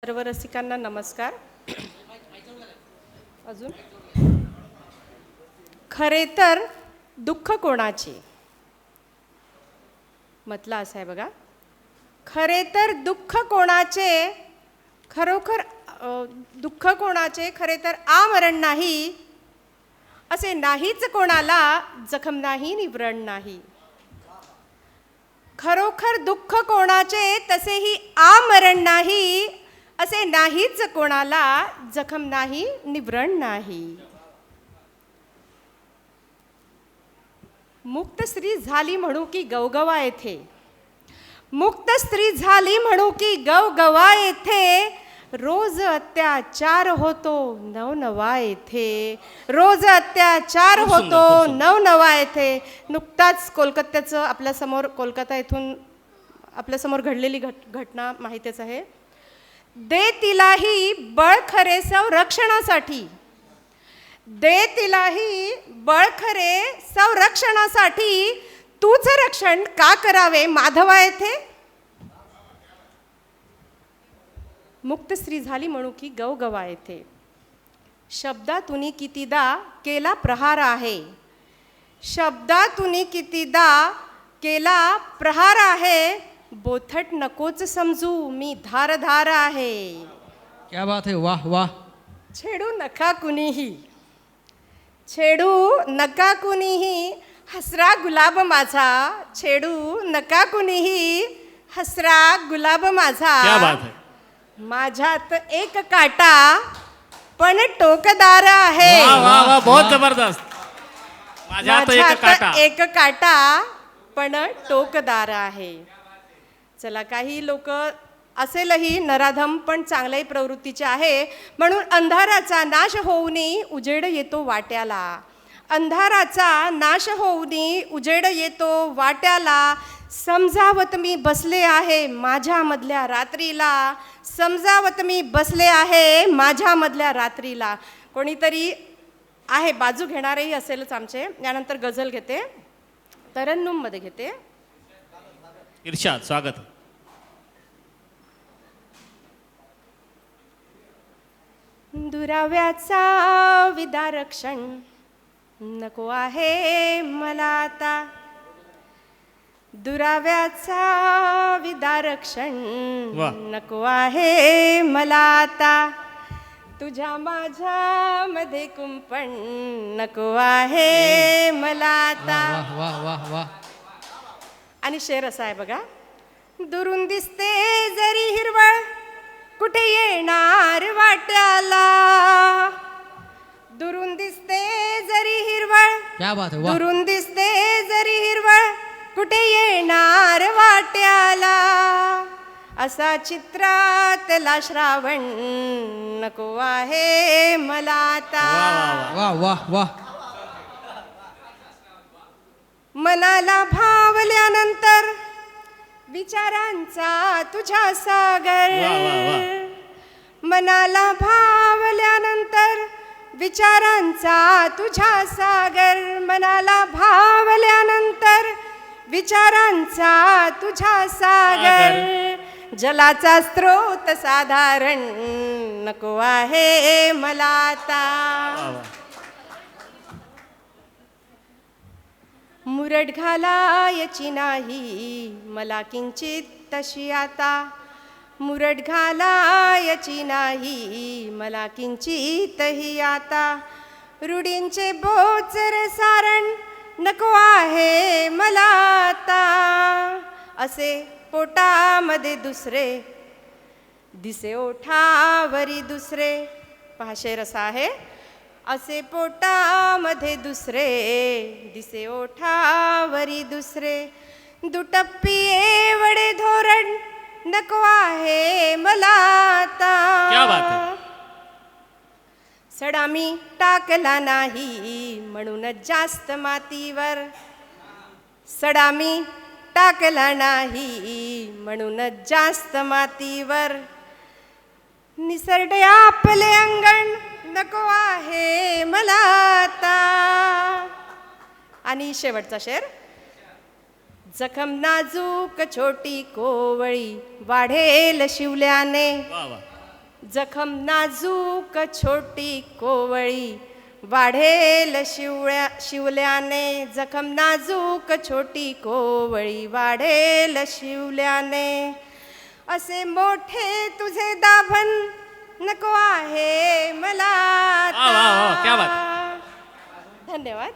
सर्व रसिकांना नमस्कार. अजून खरे तर दुःख कोणाचे म्हटलं असं आहे बघा. खरे तर दुःख कोणाचे, खरोखर दुःख कोणाचे खरे तर आमरण नाही, असे नाहीच कोणाला जखम नाही निवरण नाही. खरोखर दुःख कोणाचे तसेही आमरण नाही, असे नाहीच कोणाला जखम नाही निवरण नाही. मुक्त स्त्री झाली म्हणू की गवगवा येथे, मुक्त स्त्री झाली म्हणू की गवगवा येथे, रोज अत्याचार होतो नवनवा येथे, रोज अत्याचार होतो नवनवा येथे. नुकताच कोलकात्याचं आपल्यासमोर, कोलकाता येथून आपल्यासमोर घडलेली घटना माहितीच आहे. दे तिलाही बळ खरे संरक्षणासाठी, दे तिलाही बळ खरे संरक्षणासाठी, तूच रक्षण का करावे माधवा येथे. मुक्त स्त्री झाली म्हणू की गवगवा येथे. शब्दातून कितीदा केला प्रहार आहे, शब्दातून कितीदा केला प्रहार आहे, बोथट नकोच समजू मी धारधार आहे. क्या बात है, वाह वाह. छेडू नका कुणीही, छेडू नका कुणीही हसरा गुलाब माझा, छेडू नका कुणीही हसरा गुलाब माझा. क्या बात है. माझ्यात एक काटा पण टोकदार आहे. वाह वाह वाह, बहुत जबरदस्त. माझ्यात एक काटा पण टोकदार आहे. चला, काही लोक असेलही नराधम पण चांगल्याही प्रवृत्तीचे आहे, म्हणून अंधाराचा नाश होऊनी उजेड येतो वाट्याला, अंधाराचा नाश होऊनी उजेड येतो वाट्याला. समजावत मी बसले आहे माझ्या मधल्या रात्रीला, समजावत मी बसले आहे माझ्या मधल्या रात्रीला. कोणीतरी आहे, बाजू घेणारेही असेलच आमचे. यानंतर गझल घेते, तरन्नुममध्ये घेते. इर्शाद, स्वागत. दुराव्याचा विदारक्षण नको आहे मला आता, दुराव्याचा विदारक्षण नको आहे मला आता. तुझ्या माझ्या मध्ये कुंपण नको आहे मला आता. वाह वाह वाह वाह. आणि शेर असा आहे बघा. दुरून दिसते जरी हिरवळ कुठे येणार वाट्याला, दुरून दिसते जरी हिरवळ, क्या बात है, वाह. दुरून दिसते जरी हिरवळ कुठे येणार वाट्याला. असा चित्रातला श्रावण नको आहे मला आता. वाह वाह वाह. मनाला भावल्यानंतर विचारांचा तुझ्या सागर, मनाला भावल्यानंतर विचारांचा तुझ्या सागर, मनाला भावल्यानंतर विचारांचा तुझ्या सागर. जलाचा स्रोत साधारण नको आहे मला आता. मुरड घालायची नाही मला किंचित तशी आता, मुरड घालायची नाही मला किंचितही आता. रूढींचे बोचर सारण नको आहे मला आता. असे पोटामध्ये दुसरे दिसे ओठावरी दुसरे. पहा, शेर असा आहे. असे पोटामध्ये दुसरे दिसे ओठावरी दुसरे, दुटप्पी एवढे धोरण नको आहे मला आता. क्या बात है. सडा मी टाकला नाही म्हणूनच जास्त मातीवर, सडा मी टाकला नाही म्हणूनच जास्त मातीवर. निसरडे आपले अंगण नको आहे मला आता. आणि शेवटचा शेर. जखम नाजूक छोटी कोवळी वाढेल शिवल्याने, वाह वाह. जखम नाजूक छोटी कोवळी वाढेल शिवल्याने, जखम नाजूक छोटी कोवळी वाढेल शिवल्याने. असे मोठे तुझे दाभण नको आहे मला वा, वा, वा, क्या बात. आता. धन्यवाद.